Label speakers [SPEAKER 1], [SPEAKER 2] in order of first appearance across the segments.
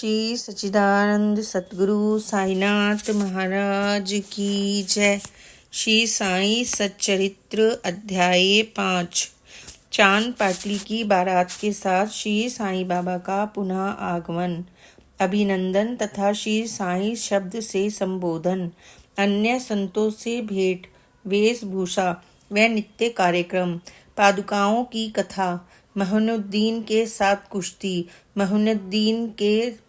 [SPEAKER 1] श्री सच्चिदानंद सतगुरु साईनाथ महाराज की जय। श्री साईं सच्चरित्र अध्याय 5। चांद पाटिल की बारात के साथ श्री साईं बाबा का पुनः आगमन, अभिनंदन तथा श्री साईं शब्द से संबोधन, अन्य संतों से भेंट, वेशभूषा व नित्य कार्यक्रम, पादुकाओं की कथा, मोहिनुद्दीन के साथ कुश्ती, मोहिनुद्दीन के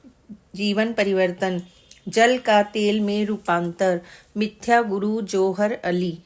[SPEAKER 1] जीवन परिवर्तन, जल का तेल में रूपांतर, मिथ्या गुरु जौहर अली।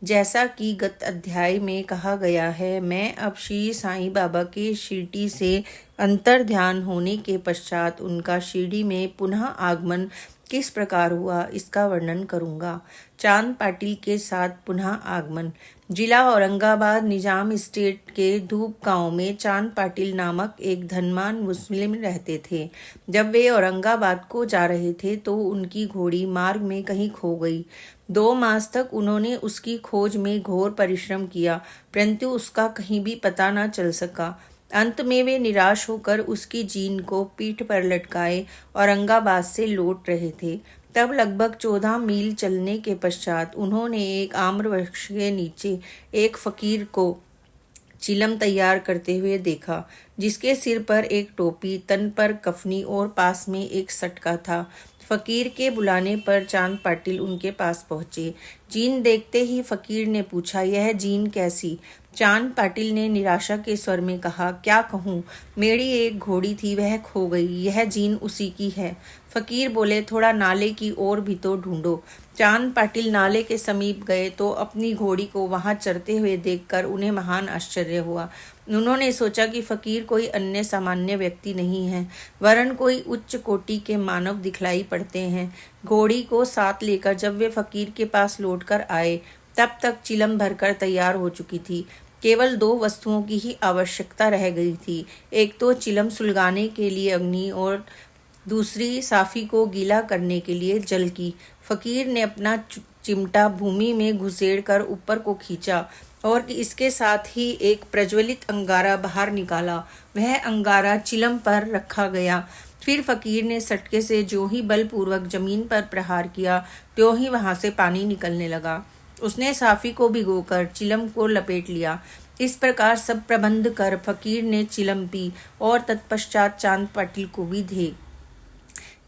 [SPEAKER 1] जैसा कि गत अध्याय में कहा गया है, मैं अब श्री साईं बाबा के शिरडी से अंतर ध्यान होने के पश्चात उनका शिरडी में पुनः आगमन किस प्रकार हुआ इसका वर्णन करूंगा। चांद पाटिल के साथ पुनः आगमन। जिला औरंगाबाद निजाम स्टेट के धूप गांव में चांद पाटिल नामक एक धनवान मुस्लिम रहते थे। जब वे औरंगाबाद को जा रहे थे तो उनकी घोड़ी मार्ग में कहीं खो गई। 2 मास तक उन्होंने उसकी खोज में घोर परिश्रम किया, परंतु उसका कहीं भी पता न चल सका। अंत में वे निराश होकर उसकी जीन को पीठ पर लटकाए औरंगाबाद से लौट रहे थे। तब लगभग 14 मील चलने के पश्चात उन्होंने एक आम्र वृक्ष के नीचे एक फकीर को चिलम तैयार करते हुए देखा, जिसके सिर पर एक टोपी, तन पर कफनी और पास में एक सटका था। फकीर के बुलाने पर चांद पाटिल उनके पास पहुंचे। जीन देखते ही फकीर ने पूछा, यह जीन कैसी? चांद पाटिल ने निराशा के स्वर में कहा, क्या कहूँ, मेरी एक घोड़ी थी, वह खो गई, यह जीन उसी की है। फकीर बोले, थोड़ा नाले की ओर भी तो ढूंढो। चांद पाटिल नाले के समीप गए तो अपनी घोड़ी को वहां चरते हुए देखकर उन्हें महान आश्चर्य हुआ। उन्होंने सोचा कि फकीर कोई अन्य सामान्य व्यक्ति नहीं है, वरन कोई उच्च कोटि के मानव दिखलाई पड़ते हैं। घोड़ी को साथ लेकर जब वे फकीर के पास लौटकर आए, तब तक चिलम भरकर तैयार हो चुकी थी। केवल 2 वस्तुओं की ही आवश्यकता रह गई थी, एक तो चिलम सुलगाने के लिए अग्नि और दूसरी साफी को गीला करने के लिए जल की। फकीर ने अपना चिमटा भूमि में घुसेड़कर ऊपर को खींचा और इसके साथ ही एक प्रज्वलित अंगारा बाहर निकाला। वह अंगारा चिलम पर रखा गया। फिर फकीर ने सटके से जो ही बलपूर्वक जमीन पर प्रहार किया, त्यों ही वहां से पानी निकलने लगा। उसने साफी को भिगोकर चिलम को लपेट लिया। इस प्रकार सब प्रबंध कर फकीर ने चिलम पी और तत्पश्चात चांद पाटिल को भी दे।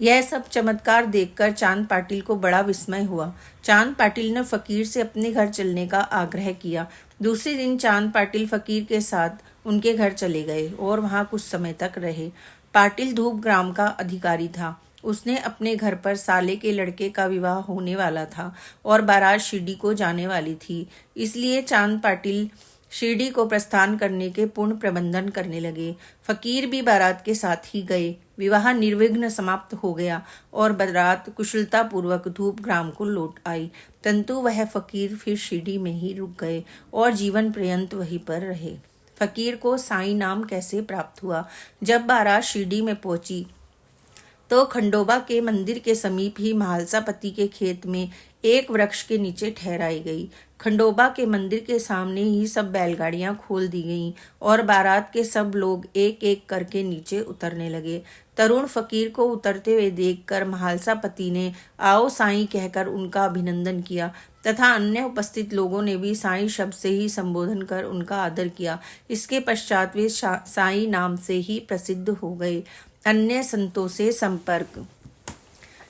[SPEAKER 1] यह सब चमत्कार देखकर चांद पाटिल को बड़ा विस्मय हुआ। चांद पाटिल ने फकीर से अपने घर चलने का आग्रह किया। दूसरे दिन चांद पाटिल फकीर के साथ उनके घर चले गए और वहां कुछ समय तक रहे। पाटिल धूप ग्राम का अधिकारी था। उसने अपने घर पर साले के लड़के का विवाह होने वाला था और बारात शिरडी को जाने वाली थी। इसलिए चांद पाटिल शिरडी को प्रस्थान करने के पूर्ण प्रबंधन करने लगे। फकीर भी बारात के साथ ही गए। विवाह निर्विघ्न समाप्त हो गया और बारात कुशलता पूर्वक धूप ग्राम को लौट आई, परंतु वह फकीर फिर शिरडी में ही रुक गए और जीवन पर्यंत वहीं पर रहे। फकीर को साईं नाम कैसे प्राप्त हुआ? जब बारात शिरडी में पहुंची तो खंडोबा के मंदिर के समीप ही महालसापति के खेत में एक वृक्ष के नीचे ठहराई गई। खंडोबा के मंदिर के सामने ही सब बैलगाड़ियां खोल दी गईं और बारात के सब लोग एक एक करके नीचे उतरने लगे। तरुण फकीर को उतरते हुए देखकर महालसापति ने आओ साईं कहकर उनका अभिनंदन किया तथा अन्य उपस्थित लोगों ने भी साईं शब्द से ही संबोधन कर उनका आदर किया। इसके पश्चात वे साईं नाम से ही प्रसिद्ध हो गए। अन्य संतों से संपर्क।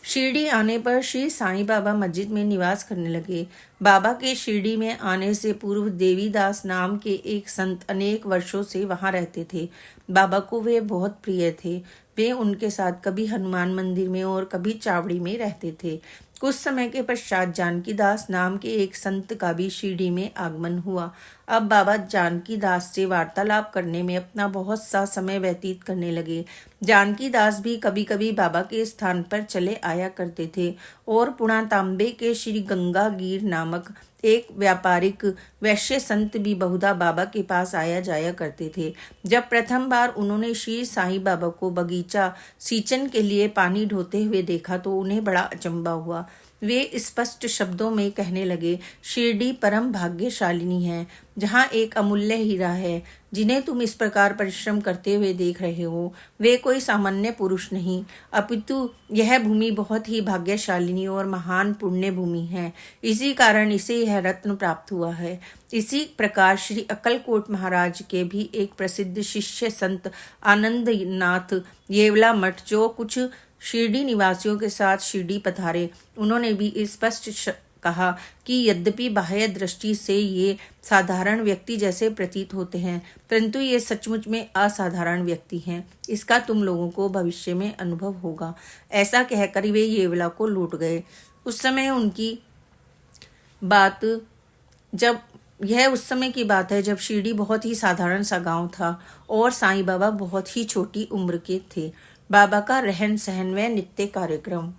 [SPEAKER 1] शिरडी आने पर श्री साईं बाबा मस्जिद में निवास करने लगे। बाबा के शिरडी में आने से पूर्व देवीदास नाम के एक संत अनेक वर्षों से वहां रहते थे। बाबा को वे बहुत प्रिय थे। वे उनके साथ कभी हनुमान मंदिर में और कभी चावड़ी में रहते थे। कुछ समय के पश्चात जानकी दास नाम के एक संत का भी शिरडी में आगमन हुआ। अब बाबा जानकी दास से वार्तालाप करने में अपना बहुत सा समय व्यतीत करने लगे। जानकी दास भी कभी कभी बाबा के स्थान पर चले आया करते थे और पुणा तांबे के श्री गंगागीर नामक एक व्यापारिक वैश्य संत भी बहुधा बाबा के पास आया जाया करते थे। जब प्रथम बार उन्होंने श्री साईं बाबा को बगीचा सींचन के लिए पानी ढोते हुए देखा तो उन्हें बड़ा अचंभा हुआ। वे स्पष्ट शब्दों में कहने लगे, शिरडी परम भाग्यशालिनी है, जहाँ एक अमूल्य हीरा है। जिन्हें तुम इस प्रकार परिश्रम करते हुए देख रहे हो, वे कोई सामान्य पुरुष नहीं, अपितु यह भूमि बहुत ही भाग्यशालिनी और महान पुण्य भूमि है। इसी कारण इसे यह रत्न प्राप्त हुआ है। इसी प्रकार श्री अक्कलकोट महाराज के भी एक प्रसिद्ध शिष्य संत आनंदनाथ येवला मठ, जो कुछ शिरडी निवासियों के साथ शिरडी पधारे, उन्होंने भी स्पष्ट कहा कि यद्यपि बाह्य दृष्टि से ये साधारण व्यक्ति जैसे प्रतीत होते हैं, परंतु ये सचमुच में असाधारण व्यक्ति हैं। इसका तुम लोगों को भविष्य में अनुभव होगा। ऐसा कहकर वे येवला को लौट गए। उस समय की बात है जब शिरडी बहुत ही साधारण सा गांव था और साईं बाबा बहुत ही छोटी उम्र के थे। बाबा का रहन सहन व नित्य कार्यक्रम।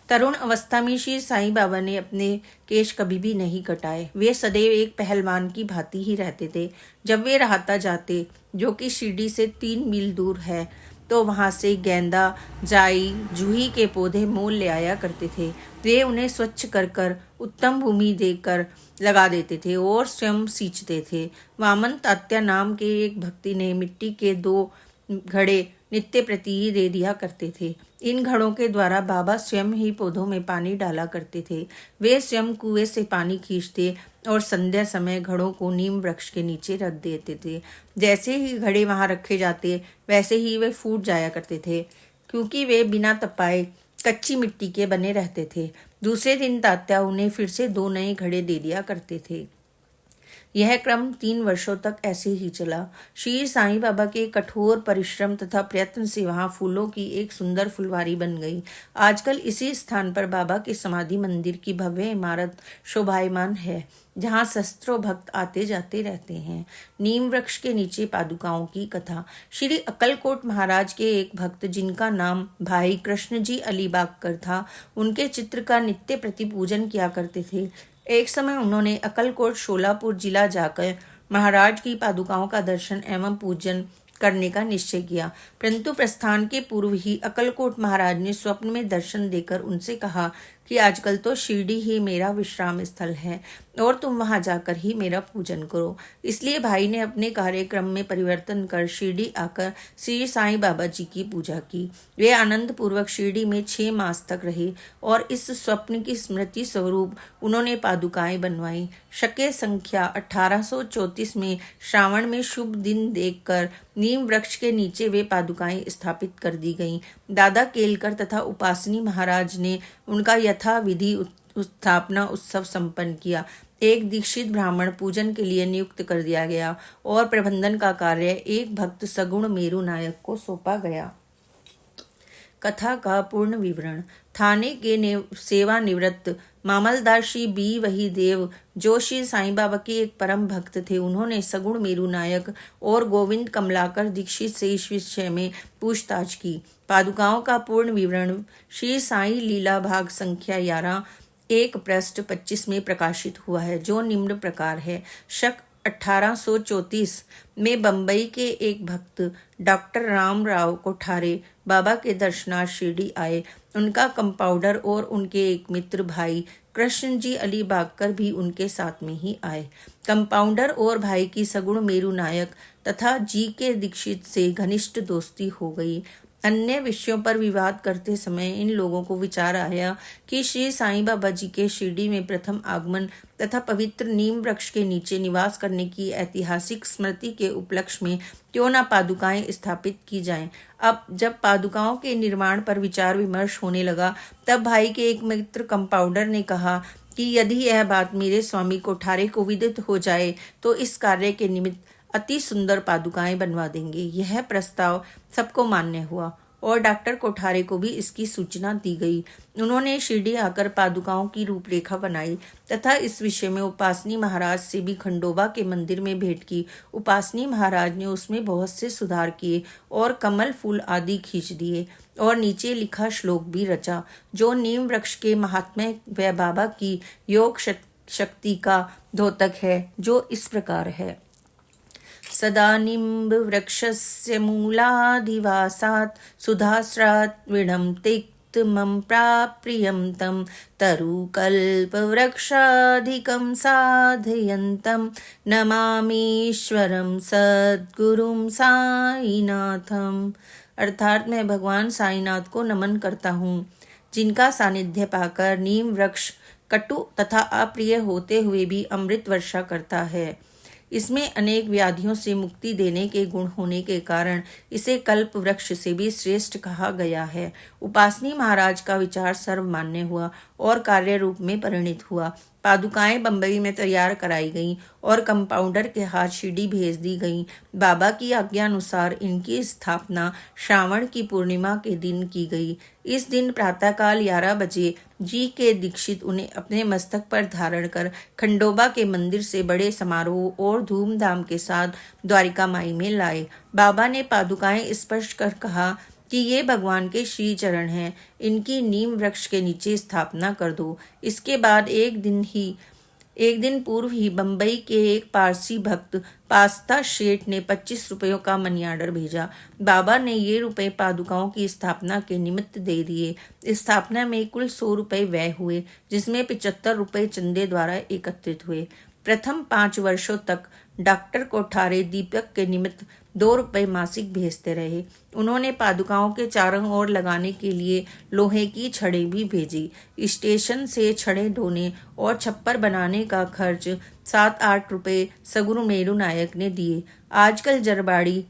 [SPEAKER 1] तरुण अवस्था में श्री साईं बाबा ने अपने केश कभी भी नहीं कटाए। वे सदैव एक पहलवान की भांति ही रहते थे। जब वे राहता जाते, जो कि शिरडी से 3 मील दूर है, तो वहां से गेंदा, जाई, जूही के पौधे मोल ले आया करते थे। वे उन्हें स्वच्छ कर उत्तम भूमि देकर लगा देते थे और स्वयं सींचते थे। वामन तात्या नाम के एक भक्ति ने मिट्टी के 2 घड़े नित्य प्रति ही दे दिया करते थे। इन घड़ों के द्वारा बाबा स्वयं ही पौधों में पानी डाला करते थे। वे स्वयं कुएं से पानी खींचते और संध्या समय घड़ों को नीम वृक्ष के नीचे रख देते थे। जैसे ही घड़े वहां रखे जाते, वैसे ही वे फूट जाया करते थे, क्योंकि वे बिना तपाए कच्ची मिट्टी के बने रहते थे। दूसरे दिन तात्या उन्हें फिर से 2 नए घड़े दे दिया करते थे। यह क्रम 3 वर्षों तक ऐसे ही चला। श्री साईं बाबा के कठोर परिश्रम तथा प्रयत्न से वहां फूलों की एक सुंदर फुलवारी बन गई। आजकल इसी स्थान पर बाबा के समाधि मंदिर की भव्य इमारत शोभायमान है, जहां सहस्त्रों भक्त आते जाते रहते हैं। नीम वृक्ष के नीचे पादुकाओं की कथा। श्री अक्कलकोट महाराज के एक भक्त, जिनका नाम भाई कृष्ण जी अलीबागकर था, उनके चित्र का नित्य प्रति पूजन किया करते थे। एक समय उन्होंने अक्कलकोट शोलापुर जिला जाकर महाराज की पादुकाओं का दर्शन एवं पूजन करने का निश्चय किया, परंतु प्रस्थान के पूर्व ही अक्कलकोट महाराज ने स्वप्न में दर्शन देकर उनसे कहा कि आजकल तो शिरडी ही मेरा विश्राम स्थल है और तुम वहां जाकर ही मेरा पूजन करो। इसलिए भाई ने अपने कार्यक्रम में परिवर्तन कर शिरडी आकर श्री साईं बाबा जी की पूजा की। वे आनंद पूर्वक शिरडी में 6 मास तक रहे और इस स्वप्न की स्मृति स्वरूप उन्होंने पादुकाएं बनवाई। शके संख्या 1834 में श्रावण में शुभ दिन देखकर नीम वृक्ष के नीचे वे पादुकाएं स्थापित कर दी गईं। दादा केलकर तथा उपासनी महाराज ने उनका यथा विधि स्थापना उत्सव संपन्न किया। एक दीक्षित ब्राह्मण पूजन के लिए नियुक्त कर दिया गया और प्रबंधन का कार्य एक भक्त सगुण मेरू नायक को सौंपा गया। कथा का पूर्ण विवरण। थाने के सेवानिवृत्त मामलदार श्री बी वही देव, जो श्री साईं बाबा के एक परम भक्त थे, उन्होंने सगुण मेरू नायक और गोविंद कमलाकर दीक्षित से इस विषय में पूछताछ की। पादुकाओं का पूर्ण विवरण श्री साईं लीला भाग संख्या 11 1 पृष्ठ 25 में प्रकाशित हुआ है, जो निम्न प्रकार है। शक 1834 में बंबई के एक भक्त डॉक्टर रामराव कोठारे बाबा के दर्शनार्थ शिरडी आए। उनका कंपाउंडर और उनके एक मित्र भाई कृष्ण जी अलीबागकर भी उनके साथ में ही आए। कंपाउंडर और भाई की सगुण मेरू नायक तथा जी के दीक्षित से घनिष्ठ दोस्ती हो गई। अन्य विषयों पर विवाद करते समय इन लोगों को विचार आया कि श्री साईं बाबा जी के शिरडी में प्रथम आगमन तथा पवित्र नीम वृक्ष के नीचे निवास करने की ऐतिहासिक स्मृति के उपलक्ष्य में क्यों न पादुकाएं स्थापित की जाएं। अब जब पादुकाओं के निर्माण पर विचार विमर्श होने लगा, तब भाई के एक मित्र कंपाउंडर ने कहा कि यदि यह बात मेरे स्वामी कोठारे को विदित हो जाए तो इस कार्य के निमित्त अति सुंदर पादुकाएं बनवा देंगे। यह प्रस्ताव सबको मान्य हुआ और डॉक्टर कोठारे को भी इसकी सूचना दी गई। उन्होंने शिरडी आकर पादुकाओं की रूपरेखा बनाई तथा इस विषय में उपासनी महाराज से भी खंडोबा के मंदिर में भेंट की। उपासनी महाराज ने उसमें बहुत से सुधार किए और कमल फूल आदि खींच दिए और नीचे लिखा श्लोक भी रचा, जो नीम वृक्ष के महात्म्य व बाबा की योग शक्ति का द्योतक है, जो इस प्रकार है। सदा निम्ब वृक्षस्य मूलाधिवासात् सुधास्रात् विडं उत्तमं प्राप्रियं तं तरुकल्पवृक्षाधिकं साधयन्तं नमामीश्वरं सद्गुरुं साईनाथम। अर्थात मैं भगवान साईनाथ को नमन करता हूँ, जिनका सानिध्य पाकर नीम वृक्ष कटु तथा अप्रिय होते हुए भी अमृत वर्षा करता है। इसमें अनेक व्याधियों से मुक्ति देने के गुण होने के कारण इसे कल्प वृक्ष से भी श्रेष्ठ कहा गया है। उपासनी महाराज का विचार सर्वमान्य हुआ और कार्य रूप में परिणित हुआ। पादुकाएं बंबई में तैयार कराई गईं और कंपाउंडर के हाथ शिरडी भेज दी गईं। बाबा की आज्ञा अनुसार इनकी स्थापना श्रावण की पूर्णिमा के दिन की गई। इस दिन प्रातःकाल 11 बजे जी के दीक्षित उन्हें अपने मस्तक पर धारण कर खंडोबा के मंदिर से बड़े समारोह और धूमधाम के साथ द्वारिका माई में लाए। बाबा ने पादुकाएं स्पर्श कर कहा कि ये भगवान के श्री चरण हैं, इनकी नीम वृक्ष के नीचे स्थापना कर दो। इसके बाद एक दिन पूर्व ही बंबई के एक पारसी भक्त पास्ता शेठ ने 25 रुपयों का मनी आर्डर भेजा। बाबा ने ये रुपए पादुकाओं की स्थापना के निमित्त दे दिए। स्थापना में कुल 100 रुपये व्यय हुए, जिसमें 75 रुपये चंदे द्वारा एकत्रित हुए। प्रथम 5 वर्षों तक डॉक्टर कोठारे दीपक के निमित्त 2 रुपये मासिक भेजते रहे। उन्होंने पादुकाओं के चारों ओर लगाने के लिए लोहे की छड़ें भी भेजी। स्टेशन से छड़ें ढोने और छप्पर बनाने का खर्च 7-8 रुपये सगुरु मेरू नायक ने दिए। आजकल जरबाड़ी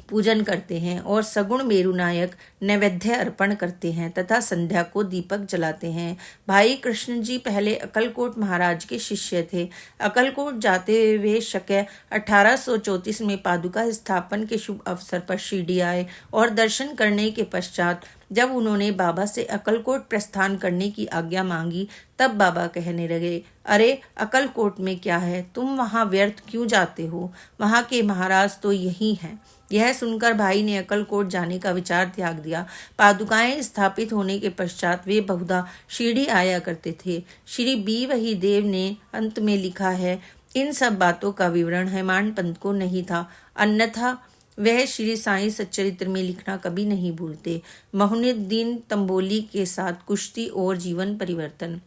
[SPEAKER 1] पूजन करते हैं और सगुण मेरू नायक नैवेद्य अर्पण करते हैं तथा संध्या को दीपक जलाते हैं। भाई कृष्ण जी पहले अक्कलकोट महाराज के शिष्य थे। अक्कलकोट जाते हुए शके 1834 में पादुका स्थापन के शुभ अवसर पर शिरडी आए और दर्शन करने के पश्चात जब उन्होंने बाबा से अक्कलकोट प्रस्थान करने की आज्ञा मांगी, तब बाबा कहने लगे, अरे अक्कलकोट में क्या है, तुम वहां व्यर्थ क्यों जाते हो, वहां के महाराज तो यही हैं। यह सुनकर भाई ने अक्कलकोट जाने का विचार त्याग दिया। पादुकाएं स्थापित होने के पश्चात वे बहुधा शिरडी आया करते थे। श्री बी वही देव ने अंत में लिखा है, इन सब बातों का विवरण हेमाड पंत को नहीं था, अन्यथा वह श्री साईं सच्चरित्र में लिखना कभी नहीं भूलते। मोहिनुद्दीन तंबोली के साथ कुश्ती और जीवन परिवर्तन।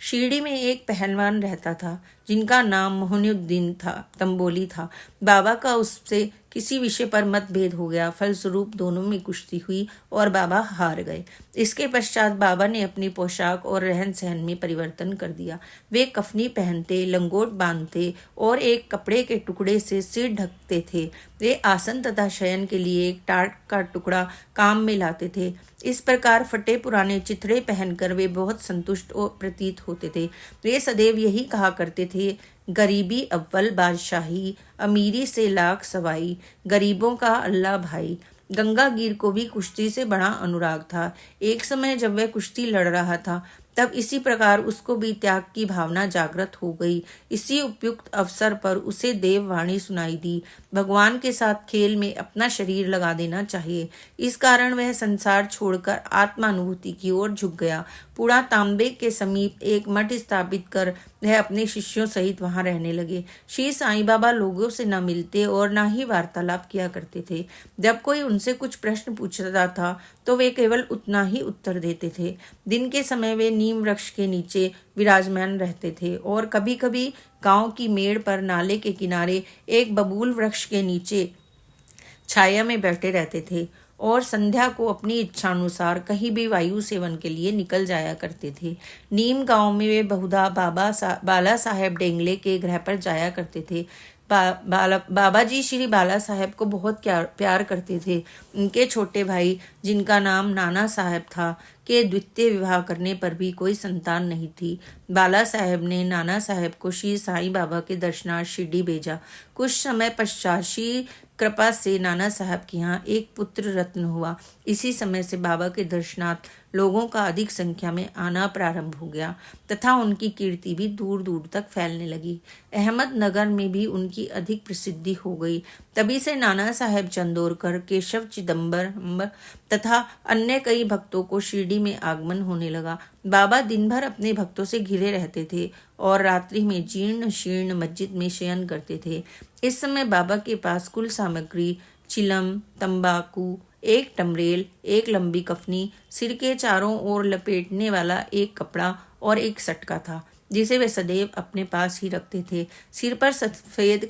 [SPEAKER 1] शिरडी में एक पहलवान रहता था जिनका नाम मोहिनुद्दीन तंबोली था। बाबा का उससे किसी विषय पर मतभेद हो गया। फलस्वरूप दोनों में कुश्ती हुई और बाबा हार गए। इसके पश्चात बाबा ने अपनी पोशाक और रहन सहन में परिवर्तन कर दिया। वे कफनी पहनते, लंगोट बांधते और एक कपड़े के टुकड़े से सिर ढकते थे। वे आसन तथा शयन के लिए एक टाट का टुकड़ा काम में लाते थे। इस प्रकार फटे पुराने चिथड़े पहनकर वे बहुत संतुष्ट और प्रतीत होते थे। वे सदैव यही कहा करते थे, गरीबी अव्वल बादशाही, अमीरी से लाख सवाई, गरीबों का अल्लाह भाई। गंगागीर को भी कुश्ती से बड़ा अनुराग था। एक समय जब वह कुश्ती लड़ रहा था, तब इसी प्रकार उसको भी त्याग की भावना जागृत हो गई। इसी उपयुक्त अवसर पर उसे देववाणी सुनाई दी, भगवान के साथ खेल में अपना शरीर लगा देना चाहिए। इस कारण वह संसार छोड़कर आत्मानुभूति की ओर झुक गया। पुणा तांबे के समीप एक मठ स्थापित कर वह अपने शिष्यों सहित वहां रहने लगे। श्री साईं बाबा लोगों से न मिलते और न ही वार्तालाप किया करते थे। जब कोई उनसे कुछ प्रश्न पूछता था तो वे केवल उतना ही उत्तर देते थे। दिन के समय वे नीम वृक्ष के नीचे विराजमान रहते थे और कभी कभी गांव की मेड़ पर नाले के किनारे एक बबूल वृक्ष के नीचे छाया में बैठे रहते थे और संध्या को अपनी इच्छानुसार कहीं भी वायु सेवन के लिए निकल जाया करते थे। नीम गांव में वे बहुधा बाला साहेब डेंगले के गृह पर जाया करते थे। बाबा जी श्री बाला साहेब को बहुत प्यार करते थे। उनके छोटे भाई, जिनका नाम नाना साहेब था, के द्वितीय विवाह करने पर भी कोई संतान नहीं थी। बाला साहेब ने नाना साहेब को श्री साईं बाबा के दर्शनार्थ शिरडी भेजा। कुछ समय पश्चात श्री कृपा से नाना साहब के यहाँ एक पुत्र रत्न हुआ। इसी समय से बाबा के दर्शनार्थ लोगों का अधिक संख्या में आना प्रारंभ हो गया तथा उनकी कीर्ति भी दूर दूर तक फैलने लगी। अहमदनगर में भी उनकी अधिक प्रसिद्धि हो गई। तभी से नाना साहेब चंदोरकर, केशव चिदम्बर तथा अन्य कई भक्तों को शिरडी में आगमन होने लगा। बाबा दिन भर अपने भक्तों से घिरे रहते थे और रात्रि में जीर्ण शीर्ण मस्जिद में शयन करते थे। इस समय बाबा के पास कुल सामग्री चिलम, तंबाकू, एक टमरेल, एक लंबी कफनी, सिर के चारों ओर लपेटने वाला एक कपड़ा और एक सटका था जिसे वे सदैव अपने पास ही रखते थे। सिर पर सफेद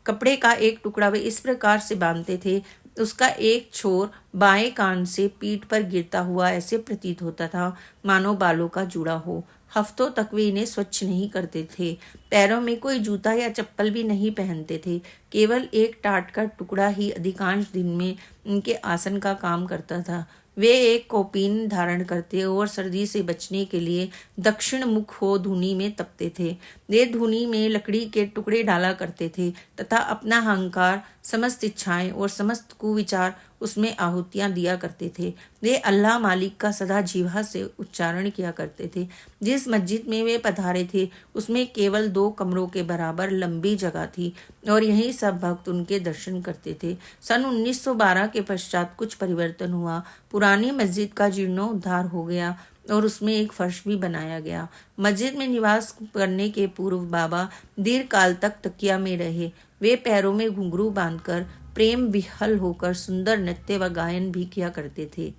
[SPEAKER 1] कपड़े का एक टुकड़ा वे इस प्रकार से बांधते थे, उसका एक छोर बाएं कान से पीठ पर गिरता हुआ ऐसे प्रतीत होता था मानो बालों का जुड़ा हो। हफ्तों तक वे इन्हें स्वच्छ नहीं करते थे। पैरों में कोई जूता या चप्पल भी नहीं पहनते थे। केवल एक टाट का टुकड़ा ही अधिकांश दिन में उनके आसन का काम करता था। वे एक कौपीन धारण करते और सर्दी से बचने के लिए दक्षिण मुख हो धूनी में तपते थे। वे धूनी में लकड़ी के टुकड़े डाला करते थे तथा अपना अहंकार, समस्त इच्छाएं और समस्त कुविचार उसमें आहुतियां दिया करते थे। वे अल्लाह मालिक का सदा जीवा से उच्चारण किया करते थे। जिस मस्जिद में वे पधारे थे उसमें केवल 2 कमरों के बराबर लंबी जगह थी और यहीं सब भक्त उनके दर्शन करते थे। सन 1912 के पश्चात कुछ परिवर्तन हुआ। पुरानी मस्जिद का जीर्णोद्धार हो गया और उसमें एक फर्श भी बनाया गया। मस्जिद में निवास करने के पूर्व बाबा दीर्घ काल तक तकिया में रहे। वे पैरों में घुंघरू बांधकर प्रेम विह्वल होकर सुंदर नृत्य व गायन भी किया करते थे।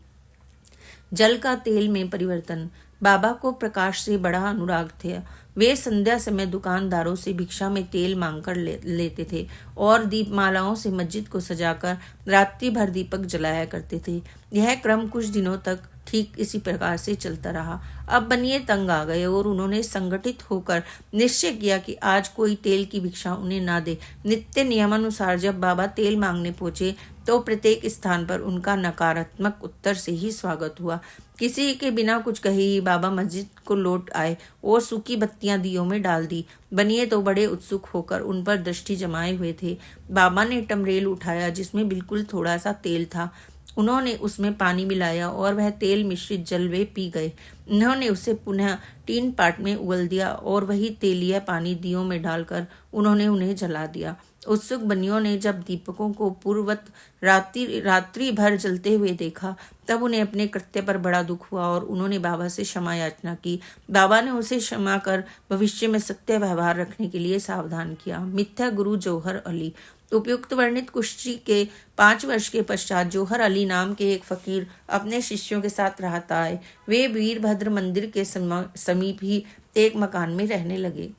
[SPEAKER 1] जल का तेल में परिवर्तन। बाबा को प्रकाश से बड़ा अनुराग था। वे संध्या समय दुकानदारों से भिक्षा में तेल मांगकर लेते थे और दीपमालाओं से मस्जिद को सजाकर रात्रि भर दीपक जलाया करते थे। यह क्रम कुछ दिनों तक ठीक इसी प्रकार से चलता रहा। अब बनिए तंग आ गए और उन्होंने संगठित होकर निश्चय किया कि आज कोई तेल की भिक्षा उन्हें ना दे। नित्य नियमानुसार जब बाबा तेल मांगने पहुंचे तो प्रत्येक स्थान पर उनका नकारात्मक उत्तर से ही स्वागत हुआ। किसी के बिना कुछ कहे ही बाबा मस्जिद को लौट आए और सूखी बत्तियां दियों में डाल दी। बनिए तो बड़े उत्सुक होकर उन पर दृष्टि जमाए हुए थे। बाबा ने टमरेल उठाया जिसमें बिल्कुल थोड़ा सा तेल था। उन्होंने उसमें पानी मिलाया और वह तेल मिश्रित जल वे पी गए। उन्होंने उसे पुनः टीन पाट में उगल दिया और वही तेलिया पानी दियों में डालकर उन्होंने उन्हें जला दिया। उत्सुक बनियों ने जब दीपकों को पूर्ववत रात्रि भर जलते हुए देखा तब उन्हें अपने कृत्य पर बड़ा दुख हुआ और उन्होंने बाबा से क्षमा याचना की। बाबा ने उसे क्षमा कर भविष्य में सत्य व्यवहार रखने के लिए सावधान किया। मिथ्या गुरु जौहर अली। उपयुक्त वर्णित कुश्ती के 5 वर्ष के पश्चात जौहर अली नाम के एक फकीर अपने शिष्यों के साथ रहता आए। वे वीरभद्र मंदिर के समीप ही एक मकान में रहने लगे।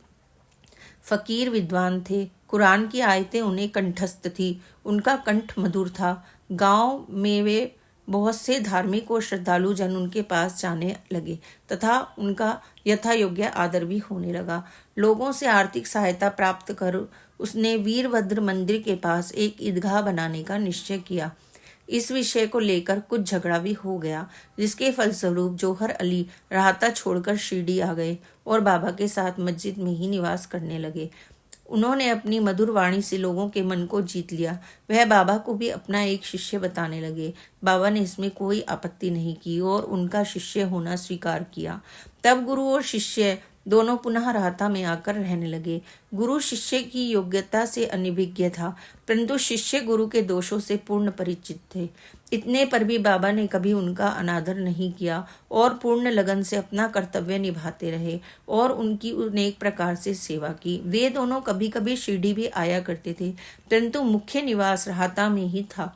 [SPEAKER 1] फकीर विद्वान थे। कुरान की आयतें उन्हें कंठस्थ थी। उनका कंठ मधुर था। गांव में वे बहुत से धार्मिक और श्रद्धालु जन उनके पास जाने लगे तथा उनका यथा योग्य आदर भी होने लगा। लोगों से आर्थिक सहायता प्राप्त कर उसने वीरभद्र मंदिर के पास एक ईदगाह बनाने का निश्चय किया। इस विषय को लेकर कुछ झगड़ा भी हो गया, जिसके फलस्वरूप जौहर अली राहता छोड़कर शिरडी आ गए और बाबा के साथ मस्जिद में ही निवास करने लगे। उन्होंने अपनी मधुर वाणी से लोगों के मन को जीत लिया। वह बाबा को भी अपना एक शिष्य बताने लगे। बाबा ने इसमें कोई आपत्ति नहीं की और उनका शिष्य होना स्वीकार किया। तब गुरु और शिष्य दोनों पुनः राहता में आकर रहने लगे। गुरु शिष्य की योग्यता से अनभिज्ञ था, परंतु शिष्य गुरु के दोषों से पूर्ण परिचित थे। इतने पर भी बाबा ने कभी उनका अनादर नहीं किया और पूर्ण लगन से अपना कर्तव्य निभाते रहे और उनकी अनेक प्रकार से सेवा की। वे दोनों कभी कभी शिरडी भी आया करते थे, परंतु मुख्य निवास राहता में ही था।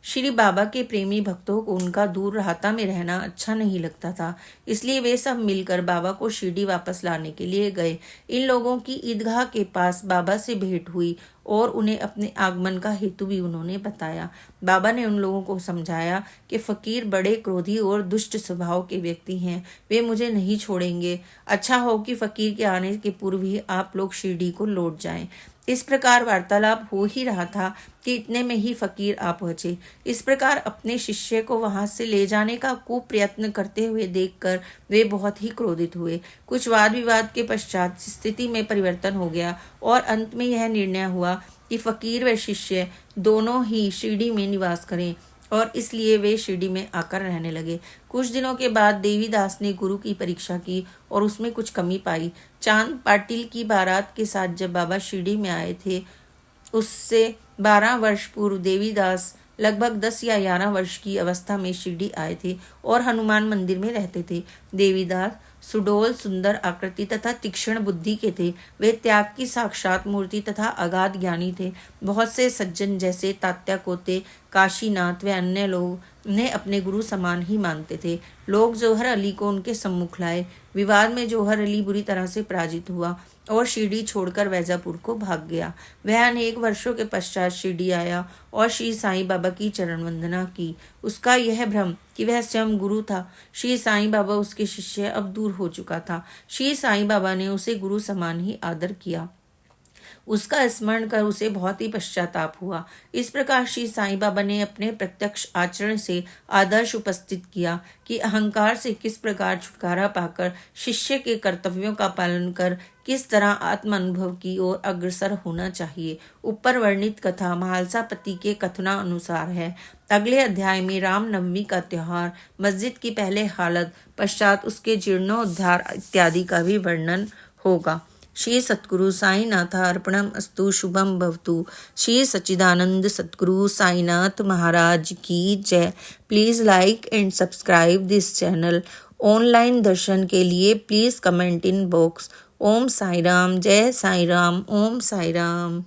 [SPEAKER 1] श्री बाबा के प्रेमी भक्तों को उनका दूर राहता में रहना अच्छा नहीं लगता था, इसलिए वे सब मिलकर बाबा को शिरडी वापस लाने के लिए गए। इन लोगों की ईदगाह के पास बाबा से भेंट हुई और उन्हें अपने आगमन का हेतु भी उन्होंने बताया। बाबा ने उन लोगों को समझाया कि फकीर बड़े क्रोधी और दुष्ट स्वभाव के व्यक्ति हैं, वे मुझे नहीं छोड़ेंगे। अच्छा हो कि फकीर के आने के पूर्व ही आप लोग शिरडी को लौट जाएं। इस प्रकार वार्तालाप हो ही रहा था कि इतने में ही फकीर आ पहुंचे। इस प्रकार अपने शिष्य को वहां से ले जाने का कुप्रयत्न करते हुए देखकर वे बहुत ही क्रोधित हुए। कुछ वाद विवाद के पश्चात स्थिति में परिवर्तन हो गया और अंत में यह निर्णय हुआ कि फकीर व शिष्य दोनों ही शिरडी में निवास करें और इसलिए वे शिरडी में आकर रहने लगे। कुछ दिनों के बाद देवीदास ने गुरु की परीक्षा की और उसमें कुछ कमी पाई। चांद पाटिल की बारात के साथ जब बाबा शिरडी में आए थे, उससे 12 वर्ष पूर्व देवीदास लगभग 10 या 11 वर्ष की अवस्था में शिरडी आए थे और हनुमान मंदिर में रहते थे। देवीदास सुडौल, सुंदर आकृति तथा तीक्ष्ण बुद्धि के थे। वे त्याग की साक्षात मूर्ति तथा अगाध ज्ञानी थे। बहुत से सज्जन जैसे तात्या कोते, काशीनाथ व अन्य लोग उन्हें अपने गुरु समान ही मानते थे। लोग जौहर अली को उनके सम्मुख लाए। विवाद में जौहर अली बुरी तरह से पराजित हुआ और शिरडी छोड़कर वैजापुर को भाग गया। वह अनेक वर्षों के पश्चात शिरडी आया और श्री साईं बाबा की चरण वंदना की। उसका यह भ्रम कि वह स्वयं गुरु था, श्री साईं बाबा उसके शिष्य, अब दूर हो चुका था। श्री साईं बाबा ने उसे गुरु समान ही आदर किया। उसका स्मरण कर उसे बहुत ही पश्चाताप हुआ। इस प्रकार श्री साईं बाबा ने अपने प्रत्यक्ष आचरण से आदर्श उपस्थित किया कि अहंकार से किस प्रकार छुटकारा पाकर शिष्य के कर्तव्यों का पालन कर किस तरह आत्म अनुभव की ओर अग्रसर होना चाहिए। ऊपर वर्णित कथा महालसापति के कथना अनुसार है। अगले अध्याय में रामनवमी का त्योहार, मस्जिद की पहले हालत, पश्चात उसके जीर्णोद्धार इत्यादि का भी वर्णन होगा। श्री सद्गुरु साईनाथ अर्पणम अस्तु। शुभम भवतु। श्री सच्चिदानंद सद्गुरु साईनाथ महाराज की जय। Please like and subscribe this channel. Online दर्शन के लिए please comment in box. Om Sai Ram, जय साई राम, ओम साई राम।